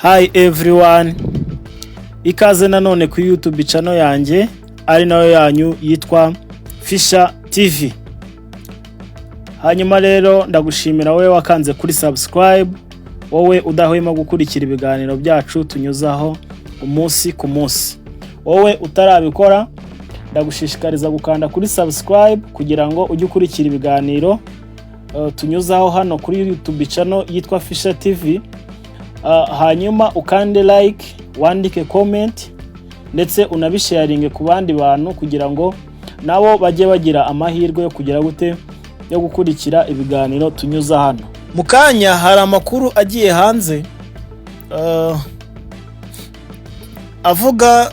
Hi everyone, ikaze nanone ku YouTube channel yanjye ari nayo yanyu yitwa Fisher TV. Hanyuma rero ndagushimira wowe wakanze kuri subscribe, wowe udahwema gukurikira ibiganiro byacu tunyuzaho umunsi ku munsi. Wowe utarabikora ndagushishikariza gukanda kuri subscribe kugira ngo ujye ukurikira ibiganiro tunyuzaho hano kuri YouTube channel yitwa Fisher TV. Hanyuma ukande like, wandike comment ndetse unabisharinge ku bandi bantu kugira ngo nabo bajye bagira amahirwe yo kugira gute yo gukurikira ibiganiro tunyuza hano. Mukanya hari amakuru agiye hanze avuga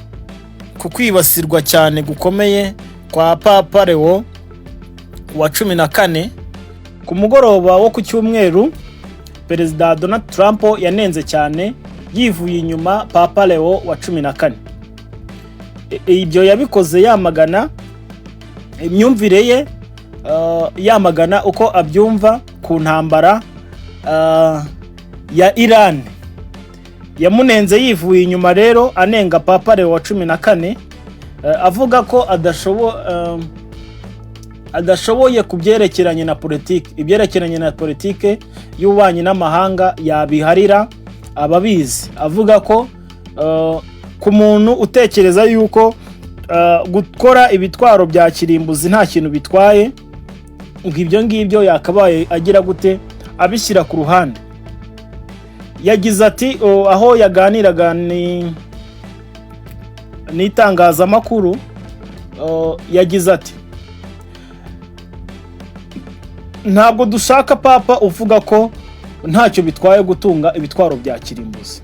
ku kwibasirwa cyane gukomeye kwa Papa Leo wa 14 ku mugoroba wo ku cyumweru. Perezida Donald Trump yanenze cyane yivuye inyuma Papa Leo wa 14. Ibyo yabikoze yamagana imyumvire ye, yamagana uko abyumva ku ntambara ya Iran. Yamunenze yivuye inyuma rero anenga Papa Leo wa 14, avuga ko adashoboye kubyerekeranye na politiki. Ibyerekeranye na politiki y'ububanyi n'amahanga yabiharira ababizi. Avuga ko ku muntu utekereza yuko gukora ibitwaro bya kirimbuzi nta kintu bitwaye, ngibyo ngibyo yakabaye agira gute abishyira ku ruhande. Yagize ati aho yaganiraga n'itangazamakuru, yagize ati ntabwo dushaka Papa uvuga ko ntacyo bitwaye gutunga ibitwaro bya kirimbuzi.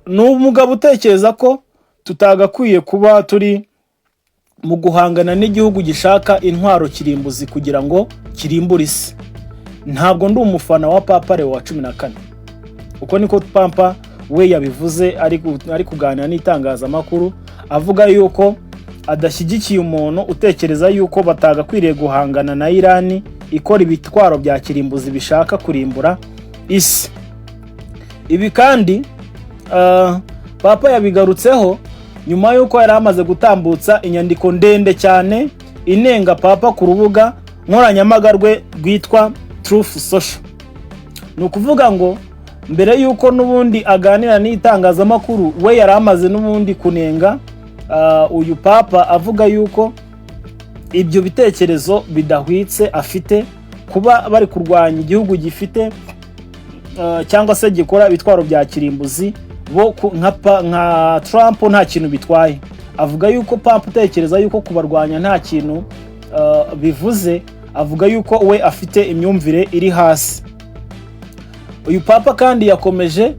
N'umugabo utekereza ko tutagakwiye kuba turi mu guhangana n'igihugu gishaka intwaro kirimbuzi kugira ngo kirimbure isi. Ntabwo ndi umufana wa Papa Leo wa 14. Uko niko Papa we yabivuze ari kuganira n'itangazamakuru, avuga yuko adashyigikiye umuntu utekereza yuko batagakwiriye guhangana na Iran ikora ibitwaro bya kirimbuzi bishaka kurimbura isi. Ibi kandi Papa yabigarutseho nyuma yuko yari amaze gutambutsa inyandiko ndende cyane inenga Papa ku rubuga nkoranyambaga rwitwa Truth Social. Nukuvuga ngo mbere yuko nubundi aganira n'itangazamakuru, we yari amaze nubundi kunenga uyu Papa, avuga yuko ibyo bitekerezo bidahwitse afite kuba bari kurwanya igihugu gifite cyangwa se gikora ibitwaro bya kirimbuzi. Bo nka Trump nta kintu bitwaye. Avuga yuko Papa utekereza yuko kubarwanya nta kintu bivuze. Avuga yuko we afite imyumvire iri hasi. Uyu Papa kandi yakomeje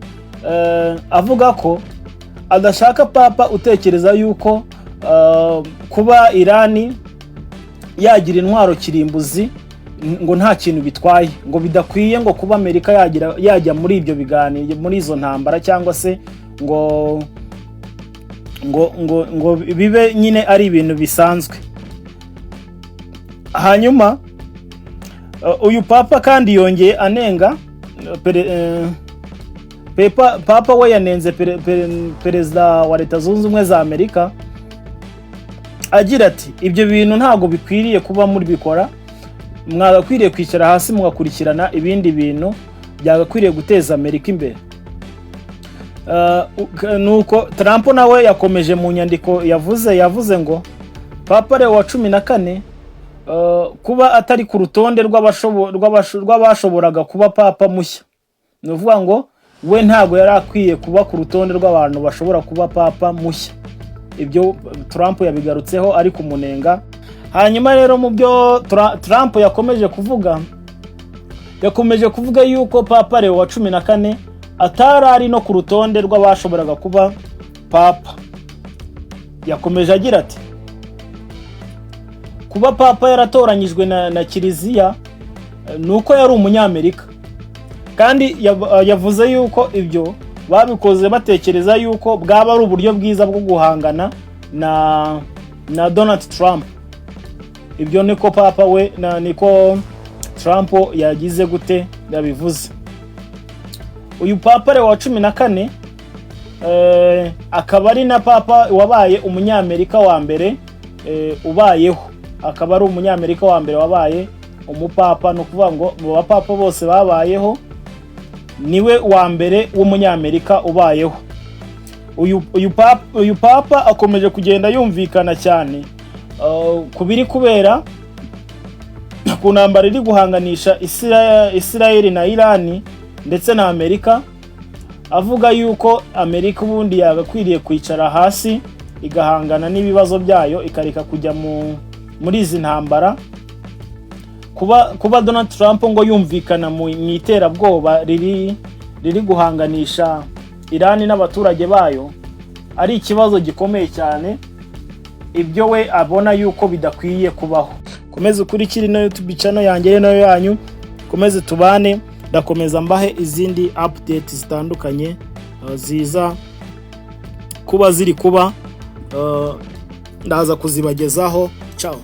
avuga ko adashaka Papa utekereza yuko kuba Iran yagira intwaro kirimbuzi ngo nta kintu bitwaye, ngo bidakwiye ngo kuba Amerika yajya muri ibyo biganiro, muri izo ntambara, cyangwa se ngo bibe nyine ari ibintu bisanzwe. Hanyuma uyu Papa kandi yongeye anenga Papa we yanenze perezida wa Leta Zunze Ubumwe za Amerika, agira ati ibyo bintu ntago bikwiriye kuba muri bikora. Mwagakwiriye kwicara hasi mugakurikirana ibindi bintu byagakwiriye guteza Amerika imbere. Nuko Trump nawe yakomeje mu nyandiko yavuze ngo Papa Leo wa 14 kuba atari ku rutonde rw'abashoboraga kuba Papa mushya. Nuvuga ngo we ntago yari akwiye kuba ku rutonde rw'abantu bashobora kuba Papa mushya. Ibyo Trump yabigarutseho ari kumunenga. Hanyuma rero mu byo Trump yakomeje kuvuga yuko Papa Leo wa 14 atari no ku rutonde rw'abashoboraga kuba Papa. Yakomeje agira ati kuba Papa yaratoranyijwe na Kiliziya nuko yari umunyamerika, kandi yavuze yuko ibyo babikoze batekereza yuko bwaba ari uburyo bwiza bwo guhangana na Donald Trump. Ibyo niko Papa we niko Trump yagize gute yabivuze. uyu papa Leo wa 14 akaba ari na papa wabaye umunyamerika wa mbere ubayeho, akaba ari umunyamerika wa mbere wabaye umupapa. No kuvuga ngo mu bapapa bose babayeho niwe wa mbere w'umunyamerika ubayeho. Uyu papa akomeje kugenda yumvikana cyane kubiri kubera ku ntambara iri guhanganisha Israel na Iran ndetse na Amerika, avuga yuko Amerika ubundi yagakwiriye kwicara hasi igahangana n'ibibazo byayo, ikareka kujya muri izi ntambara. Kuba Donald Trump ngo yumvikana mu iterabwoba riri guhanganisha Iran n'abaturage bayo ari ikibazo gikomeye cyane, ibyo we abona yuko bidakwiye kubaho. Komeze ukurikire ino YouTube channel yanjye nayo yanyu, komeze tubane, ndakomeza mbahe izindi updates zitandukanye ziza kuba ziri kuba, ndaza kuzibagezaho. Ciao.